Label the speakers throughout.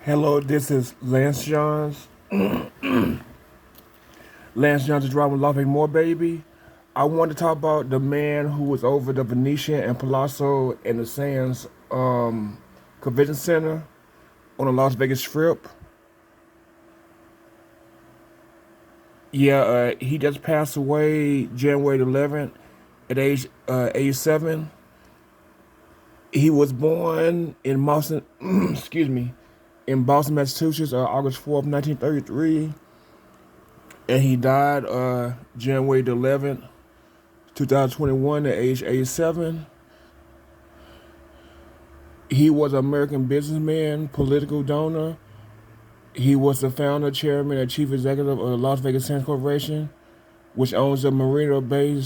Speaker 1: Hello, this is Lance Johns. Lance Johns is driving Loving More Baby. I want to talk about the man who was over the Venetian and Palazzo and the Sands Convention Center on the Las Vegas Strip. Yeah, he just passed away January 11th at age 87. He was born in Boston, excuse me, in Boston, Massachusetts, August 4th, 1933, and he died January 11th, 2021, at age 87. He was an American businessman, political donor. He was the founder, chairman, and chief executive of the Las Vegas Sands Corporation, which owns the Marina Bay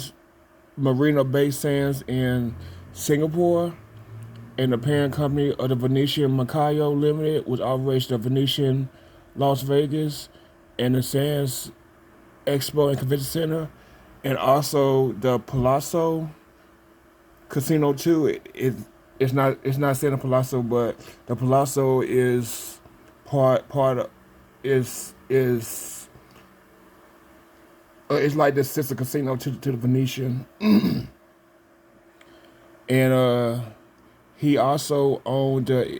Speaker 1: Sands in Singapore, and the parent company of the Venetian Macao Limited, which operates the Venetian Las Vegas and the Sands Expo and Convention Center, and also the Palazzo Casino too. It's not Santa Palazzo, but the Palazzo is part of is it's like the sister casino to the Venetian, and he also owned the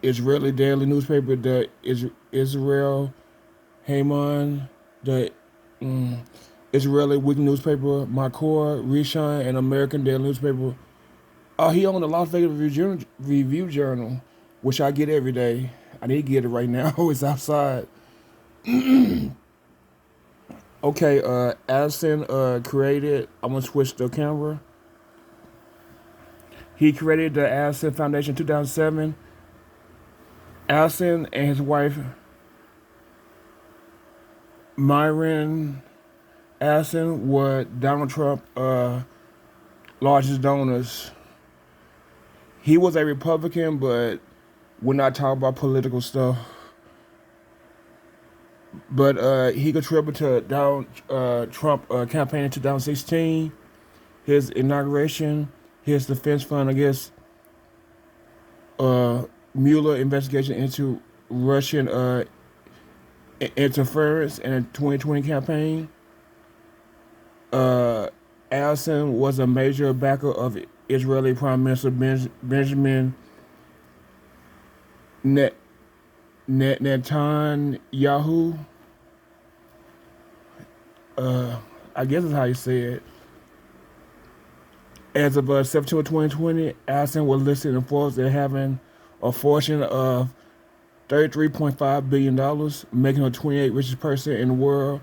Speaker 1: Israeli daily newspaper, the Israel Haman, the Israeli weekly newspaper, Makor, Rishon, and American daily newspaper. He owned the Las Vegas Review Journal, which I get every day. I need to get it right now. It's outside. Okay, Addison created. I'm gonna switch the camera. He created the Addison Foundation in 2007. Addison and his wife Myron Addison were Donald Trump largest donors. He was a Republican, but we're not talking about political stuff. But he contributed to Donald Trump campaign in 2016, his inauguration, his defense fund against Mueller investigation into Russian interference in the 2020 campaign. Allison was a major backer of Israeli Prime Minister Benjamin Netanyahu. I guess is how you say it. As of September 2020, Allison was listed in Forbes as having a fortune of $33.5 billion, making her 28th richest person in the world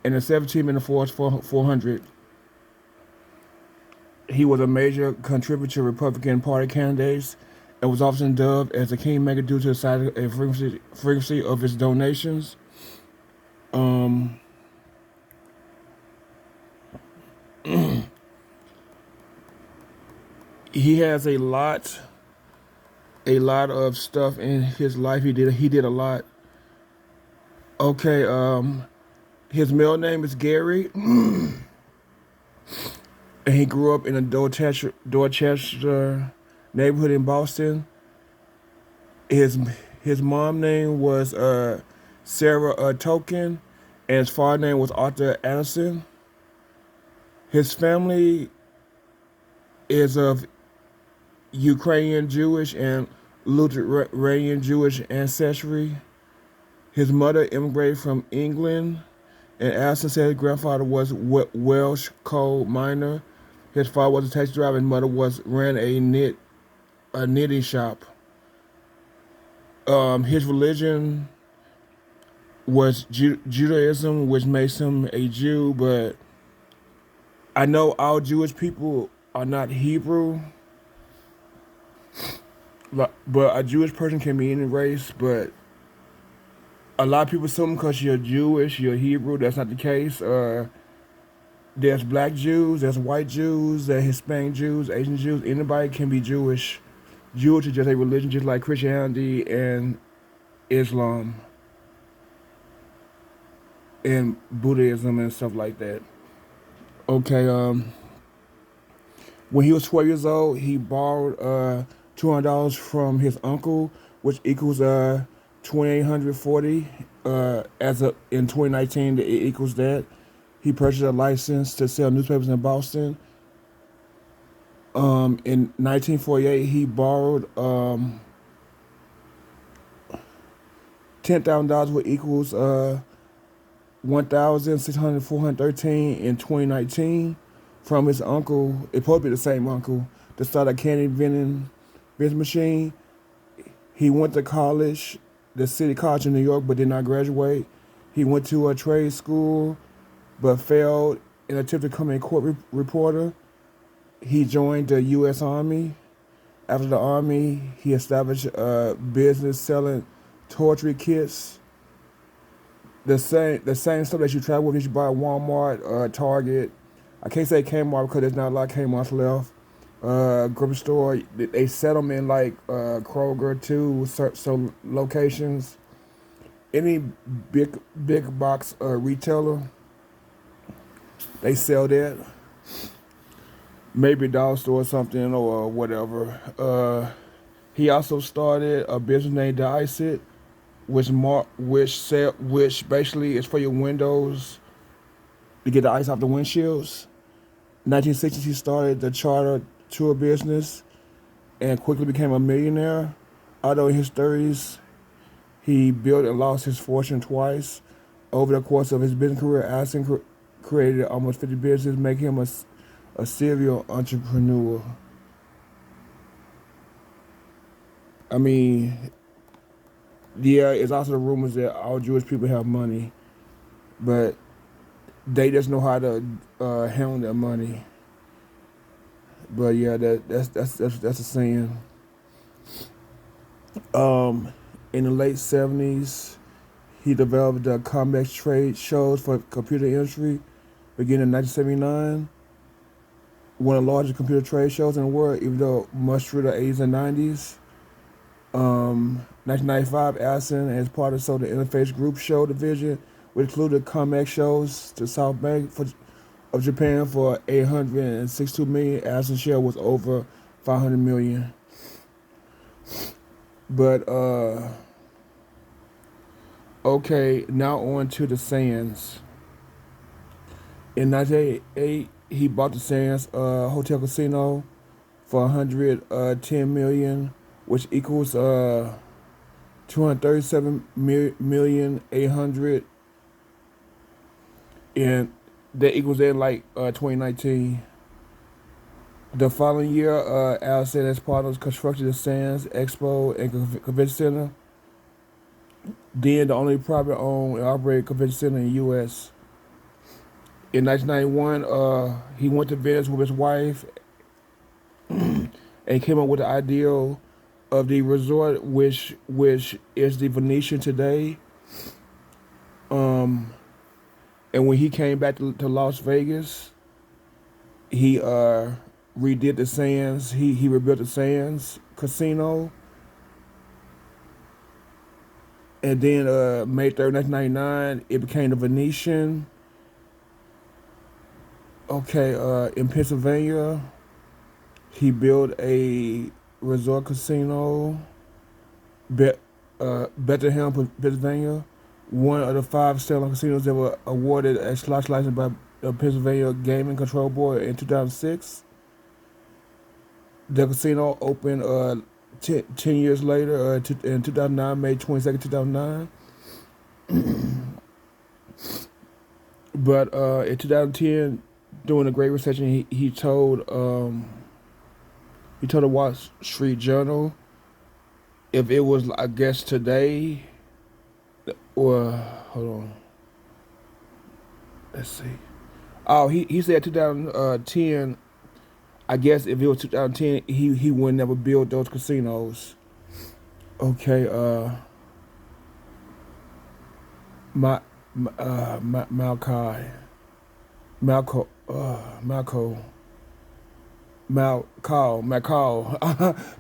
Speaker 1: and the 17th in the Forbes 400. He was a major contributor to Republican Party candidates and was often dubbed as the kingmaker due to the size and frequency of his donations. He has a lot of stuff in his life. He did a lot. Okay, his middle name is Gary, and he grew up in a Dorchester neighborhood in Boston. His mom name was Sarah Token, and his father name was Arthur Adelson. His family is of Ukrainian Jewish and Lithuanian Jewish ancestry. His mother immigrated from England, and Adelson said his grandfather was Welsh coal miner. His father was a taxi driver, and mother ran a knitting shop. His religion was Judaism, which makes him a Jew, but I know all Jewish people are not Hebrew. But a Jewish person can be any race, but a lot of people assume because you're Jewish, you're Hebrew. That's not the case. There's black Jews, there's white Jews, there's Hispanic Jews, Asian Jews. Anybody can be Jewish. Jewish is just a religion, just like Christianity and Islam and Buddhism and stuff like that. Okay, when he was 12 years old, he borrowed $200 from his uncle, which equals $2,840. As of in 2019, it equals that. He purchased a license to sell newspapers in Boston. In 1948, he borrowed $10,000, which equals 1,613 in 2019 from his uncle. It probably the same uncle to start a candy vending business machine. He went to college, the City College in New York, but did not graduate. He went to a trade school, but failed in an attempt to become a court reporter. He joined the U.S. Army. After the Army, he established a business selling toiletry kits. The same stuff that you travel with, you buy at Walmart, Target. I can't say Kmart because there's not a lot of Kmart's left. Grocery store, they sell them in like Kroger too, so locations. Any big box retailer, they sell that. Maybe a dollar store or something or whatever. He also started a business named Ice It, which basically is for your windows to get the ice off the windshields. 1960s, he started the charter tour business and quickly became a millionaire. Although in his 30s, he built and lost his fortune twice. Over the course of his business career, Adelson created almost 50 businesses, making him a serial entrepreneur. I mean, yeah, it's also the rumors that all Jewish people have money, but they just know how to handle their money. But yeah, that's a saying. In the late 70s, he developed the Comex trade shows for computer industry, beginning in 1979. One of the largest computer trade shows in the world, even though much through the 80s and 90s. 1995, Adelson, as part of the Interface Group show division, which included Comex shows to South Bank of Japan for $862 million. Adelson's share was over $500 million. But okay, now on to the Sands. In 1988, he bought the Sands Hotel Casino for $110 million, which equals $237,800,000, and that equals in like 2019. The following year, Adelson, as partners, constructed the Sands Expo and Convention Center, then the only privately owned and operated convention center in the U.S. In 1991, he went to Venice with his wife and came up with the ideal of the resort, which is the Venetian today. And when he came back to Las Vegas, he redid the Sands. He rebuilt the Sands Casino. And then May 3rd, 1999, it became the Venetian. Okay, in Pennsylvania, he built a resort casino, Bethlehem, Pennsylvania, one of the 5 stellar casinos that were awarded a slot license by the Pennsylvania Gaming Control Board in 2006. The casino opened 10 years later, in 2009, May 22nd, 2009. But in 2010, during the Great Recession, he told the Wall Street Journal, if it was, I guess, today, or hold on, let's see. Oh, he said 2010. I guess if it was 2010, he would never build those casinos. Okay, Malco.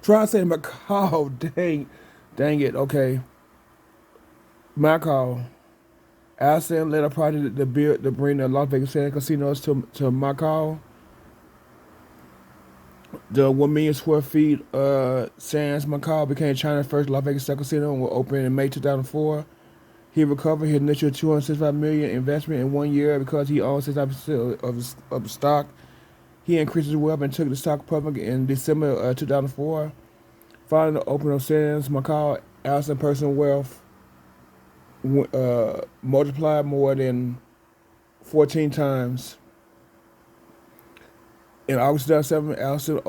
Speaker 1: Try to say Macau. Dang it. Okay. Macau. Adelson led a project to bring the Las Vegas Casino casinos to Macau. The 1 million square feet Sands Macau became China's first Las Vegas casino and will open in May 2004. He recovered his initial 265 million investment in 1 year because he owns 69% of the stock. He increased his wealth and took the stock public in December 2004. Following the opening of Sands Macau, Adelson personal wealth multiplied more than 14 times. In August 2007, Adelson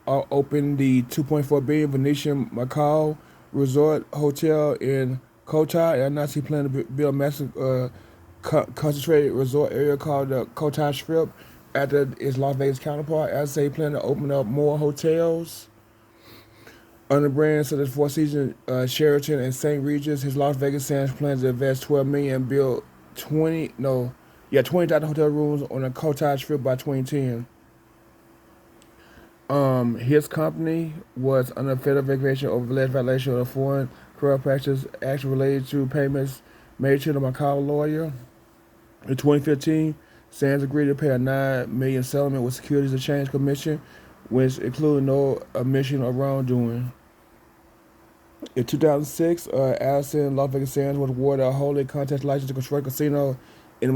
Speaker 1: opened the 2.4 billion Venetian Macau Resort Hotel in Cotai, and now he planned to build a massive concentrated resort area called the Cotai Strip after its Las Vegas counterpart. As he planned to open up more hotels under brands such as Four Seasons, Sheraton, and St. Regis. His Las Vegas Sands plans to invest 12 million and build 20,000 hotel rooms on the Cotai Strip by 2010. His company was under federal investigation over alleged violation of foreign corrupt practice act related to payments made to the Macau lawyer. In 2015, Sands agreed to pay a $9 million settlement with Securities and Exchange Commission, which included no admission of wrongdoing. In 2006, Adelson Las Vegas Sands was awarded a holding contest license to construct a casino in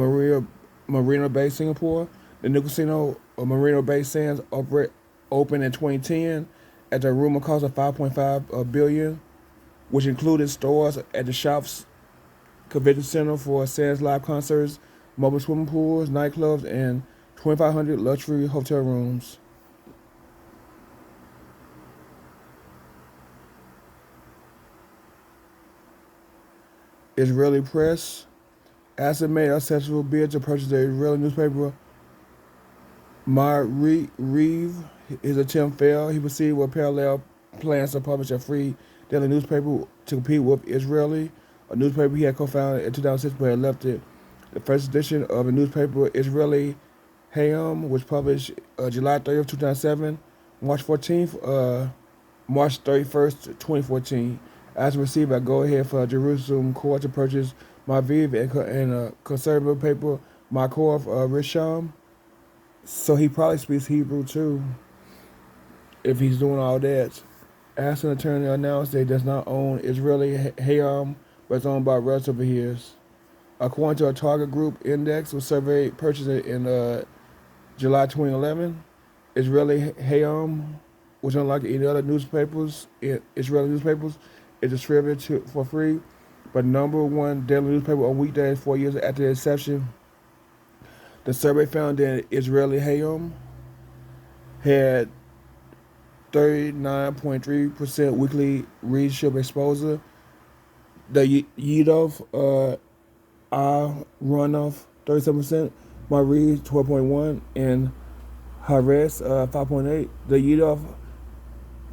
Speaker 1: Marina Bay, Singapore. The new casino, Marina Bay Sands, opened in 2010 at a rumor cost of $5.5 billion, which included stores at the Shops Convention Center for Sands live concerts, mobile swimming pools, nightclubs, and 2,500 luxury hotel rooms. Israeli press. Adelson made a successful bid to purchase the Israeli newspaper Ma'ariv. His attempt failed. He proceeded with parallel plans to publish a free daily newspaper to compete with Israeli, a newspaper he had co-founded in 2006 but had left it. The first edition of the newspaper Israeli Hayom, which published July 30th, 2007, March 31st, 2014. As received a go-ahead for Jerusalem court to purchase Ma'ariv and a conservative paper, Makor Risham. So he probably speaks Hebrew too, if he's doing all that. Adelson attorney announced that he does not own Israeli Hayom, but it's owned by a relative of his. According to a Target Group index, was surveyed purchased in July 2011. Israeli Hayom, which unlike any other Israeli newspapers, is distributed for free, but number one daily newspaper on weekdays 4 years after the inception. The survey found that Israeli Hayom had 39.3% weekly readership exposure. The Yidov Ronoff 37%, Marie 12.1%, and Haaretz 5.8%. The Yidov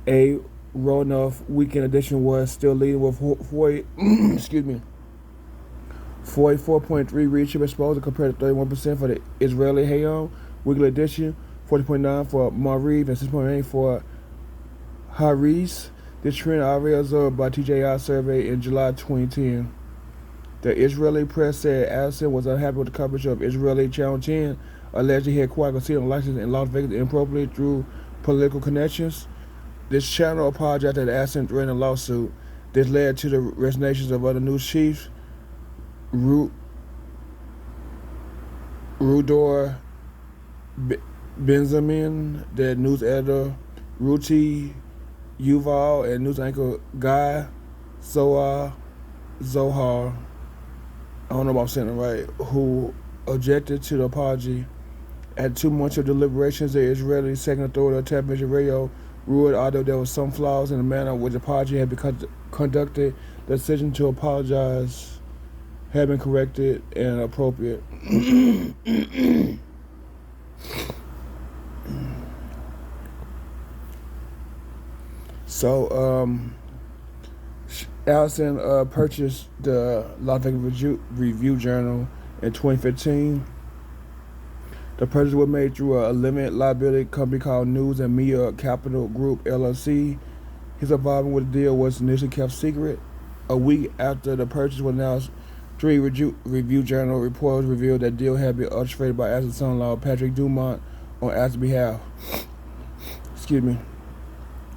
Speaker 1: A Ronoff weekend edition was still leading with 44.3 readership exposure compared to 31% for the Israeli Hayom weekly edition, 40.9 for Ma'ariv, and 6.8 for Haaretz. This trend already observed by TJI survey in July 2010. The Israeli press said Adelson was unhappy with the coverage of Israeli Channel 10, allegedly he had acquired a casino license in Las Vegas improperly through political connections. This channel apologized that Adelson threatened a lawsuit. This led to the resignations of other news chiefs, Rudor Benjamin, the news editor, Ruti Yuval, and news anchor Guy Zohar, I don't know if I'm saying it right, who objected to the apology. At 2 months of deliberations, the Israeli second authority of television radio ruled although there were some flaws in the manner in which the apology had been conducted, the decision to apologize had been corrected and appropriate. So, Adelson purchased the Las Vegas Review Journal in 2015. The purchase was made through a limited liability company called News and Media Capital Group, LLC. His involvement with the deal was initially kept secret. A week after the purchase was announced, 3 Review Journal reporters revealed that the deal had been orchestrated by Adelson's son-in-law, Patrick Dumont, on Adelson's behalf. excuse me.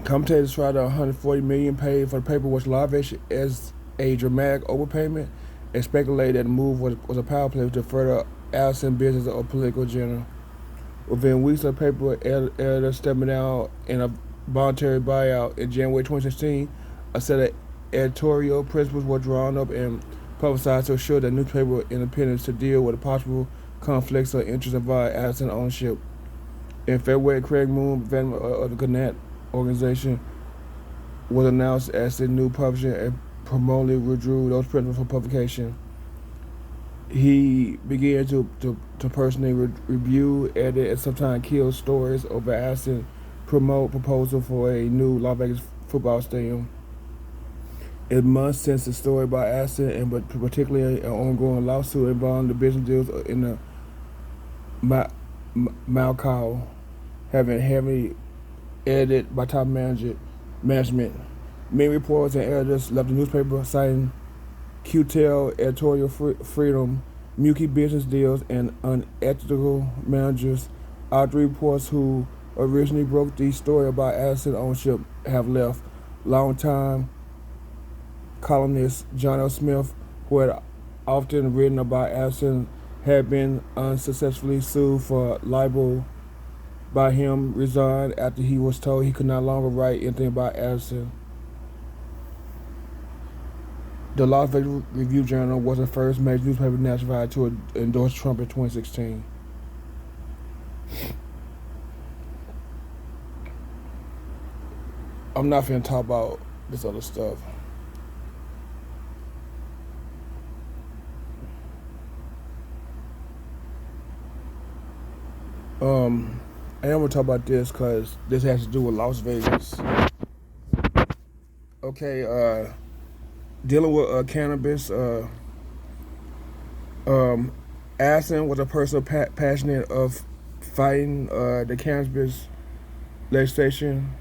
Speaker 1: Commentators tried the 140 million paid for the paper was lavish as a dramatic overpayment, and speculated that the move was a power play to further Adelson business or political agenda. Within weeks of the paper, editor stepping down in a voluntary buyout in January 2016, a set of editorial principles were drawn up and publicized to assure that newspaper independence to deal with the possible conflicts of interest involved Adelson ownership. In February, Craig Moon, veteran of the Gannett organization, was announced as the new publisher and promptly withdrew those principles for publication. He began to personally review, edit, and sometimes kill stories over Adelson proposal for a new Las Vegas football stadium. In months since the story about Adelson, and but particularly an ongoing lawsuit involving the business deals in the Macau, having heavily edited by top management. Many reporters and editors left the newspaper citing curtailed editorial freedom, murky business deals, and unethical managers. All three reporters who originally broke the story about Adelson ownership have left. Longtime columnist John L. Smith, who had often written about Adelson, had been unsuccessfully sued for libel by him, resigned after he was told he could no longer write anything about Adelson. The Las Vegas Review-Journal was the first major newspaper nationwide to endorse Trump in 2016. I'm not finna talk about this other stuff. I am gonna talk about this because this has to do with Las Vegas. Okay, dealing with cannabis. Adelson was a person passionate of fighting the cannabis legislation.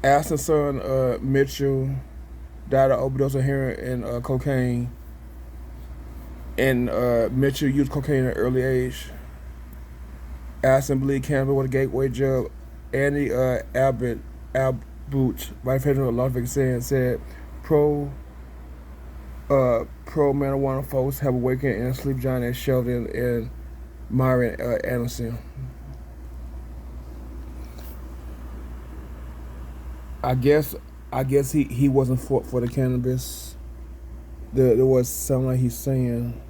Speaker 1: Adelson's son Mitchell died of overdose of heroin and cocaine, and Mitchell used cocaine at an early age. Adelson believed cannabis was a gateway drug. Andy Abbott, vice president of Las Vegas, said pro marijuana folks have awakened in a sleep giant as Sheldon and Myron Adelson. I guess he wasn't for the cannabis. There was something like he's saying.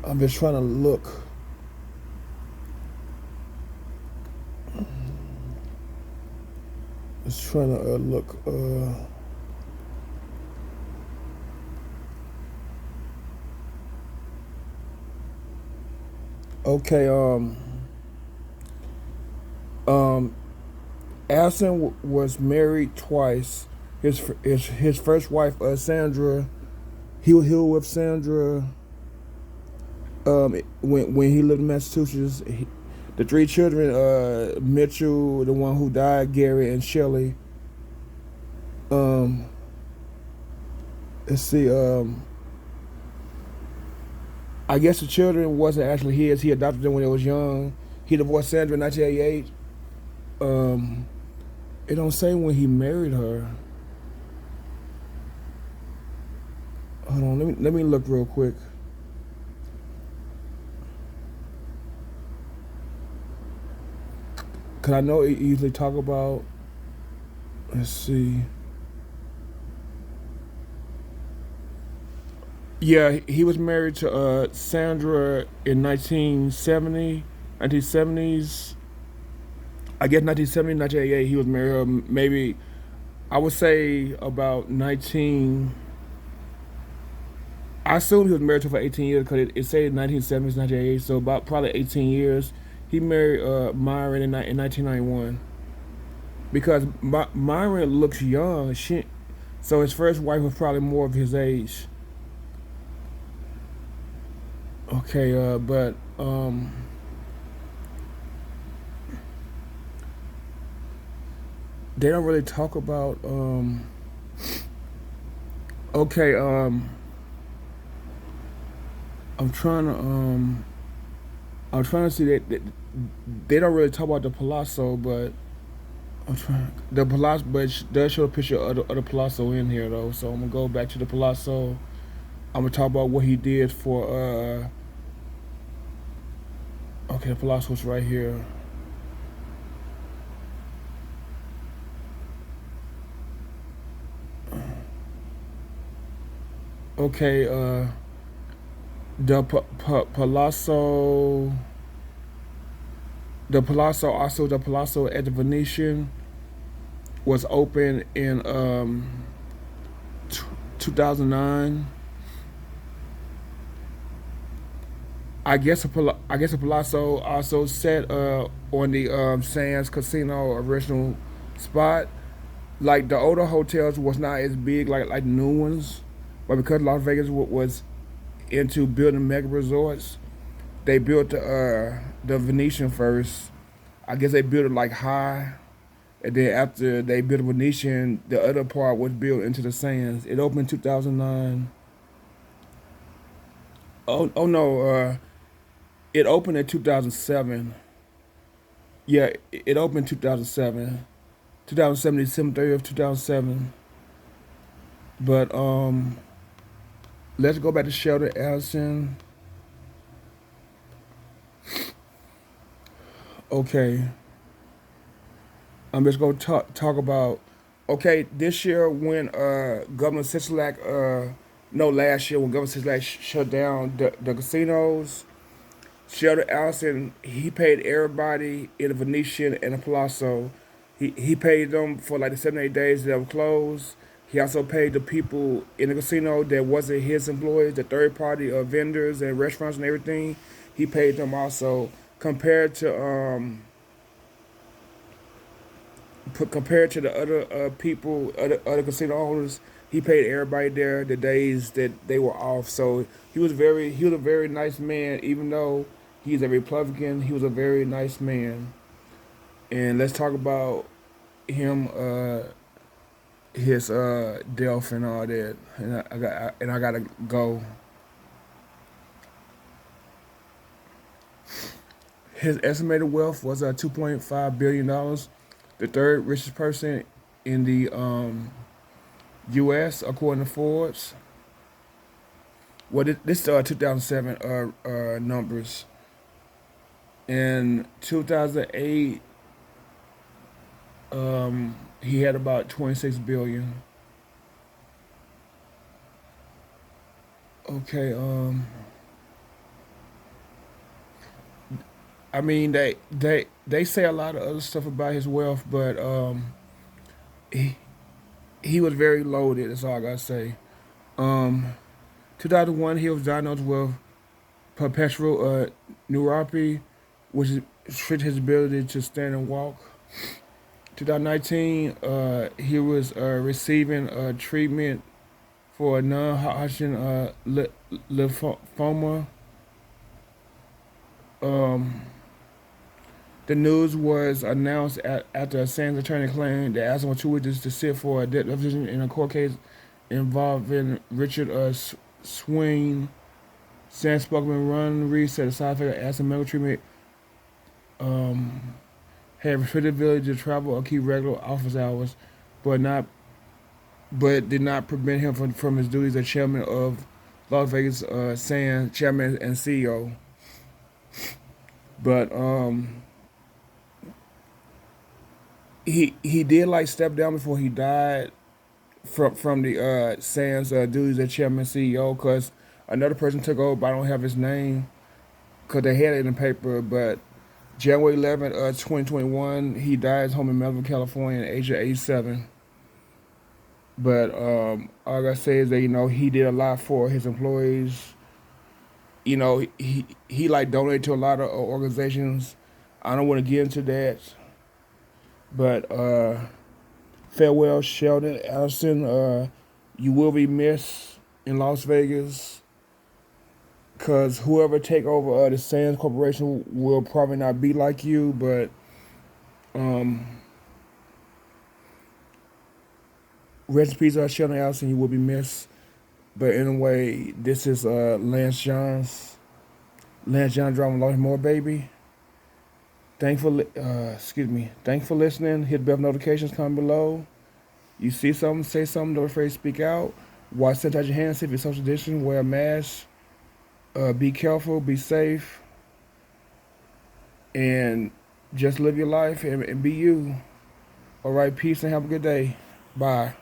Speaker 1: I'm just trying to look. Just trying to look. Okay. Adelson was married twice. His first wife, Sandra, he was with Sandra when he lived in Massachusetts. The three children, Mitchell, the one who died, Gary, and Shelley. Let's see. I guess the children wasn't actually his. He adopted them when they was young. He divorced Sandra in 1988. It don't say when he married her. Hold on, let me look real quick. Cause I know it usually talk about. Let's see. Yeah, he was married to Sandra in 1970s. I guess 1970, 1988. He was married. Maybe I would say about 19. I assume he was married to her for 18 years because it said 1970s, 1988, so about probably 18 years. He married Myron in 1991 because Myron looks young. So his first wife was probably more of his age. Okay, but they don't really talk about. Okay, I'm trying to see that they don't really talk about the Palazzo, but I'm trying the Palazzo, but it does show a picture of the Palazzo in here though. So I'm gonna go back to the Palazzo. I'm gonna talk about what he did for. Okay, the Palazzo's right here. Okay, the Palazzo, the Palazzo at the Venetian was open in 2009. I guess a Palazzo also set on the Sands Casino original spot. Like the older hotels was not as big like the new ones, but because Las Vegas was into building mega resorts, they built the Venetian first. I guess they built it like high, and then after they built the Venetian, the other part was built into the Sands. It opened in 2009. Oh no, it opened in 2007. Yeah, it opened in 2007. 2007, December 30th, 2007. But let's go back to Sheldon Adelson. Okay, I'm just gonna talk about. Okay, this year when Governor Sisolak, no, last year when Governor Sisolak shut down the casinos, Sheldon Adelson he paid everybody in the Venetian and the Palazzo. He paid them for like the 7 8 days that were closed. He also paid the people in the casino that wasn't his employees, the third party vendors and restaurants and everything. He paid them also. Compared to compared to the other people, other casino owners, he paid everybody there the days that they were off. So he was a very nice man. Even though he's a Republican, he was a very nice man. And let's talk about him, his death and all that. And I gotta go. His estimated wealth was $2.5 billion, the third richest person in the U.S. according to Forbes. Well, this 2007 numbers. In 2008, he had about 26 billion. Okay, I mean they say a lot of other stuff about his wealth, but he he was very loaded. That's all I gotta say. Um, 2001, he was diagnosed with perpetual neuropathy, which restricted his ability to stand and walk. 2019, he was receiving treatment for non-Hodgkin lymphoma. Um, the news was announced after a Sands attorney claimed that asking for 2 witnesses to sit for a deposition in a court case involving Richard Swain. Sands spokesman Ron Reed said the side effect of asking medical treatment um, had restricted ability to travel or keep regular office hours, but not but did not prevent him from his duties as chairman of Las Vegas Sands, chairman and CEO. But he did like step down before he died from the Sands duties as chairman and CEO because another person took over. But I don't have his name because they had it in the paper. But January 11th, 2021, he died at his home in Melville, California, at the age of 87. But all I gotta say is that he did a lot for his employees. He like donated to a lot of organizations. I don't want to get into that, but farewell, Sheldon Adelson. You will be missed in Las Vegas, cause whoever take over the Sands Corporation will probably not be like you, but um, Rest in peace, Sheldon Adelson. You will be missed. But anyway, this is Lance John drama lost more baby. Thanks for listening. Hit the bell notifications, comment below. You see something, say something. Don't be afraid to speak out. Wash, sanitize your hands. If you're social distancing, wear a mask. Be careful. Be safe. And just live your life and be you. All right. Peace and have a good day. Bye.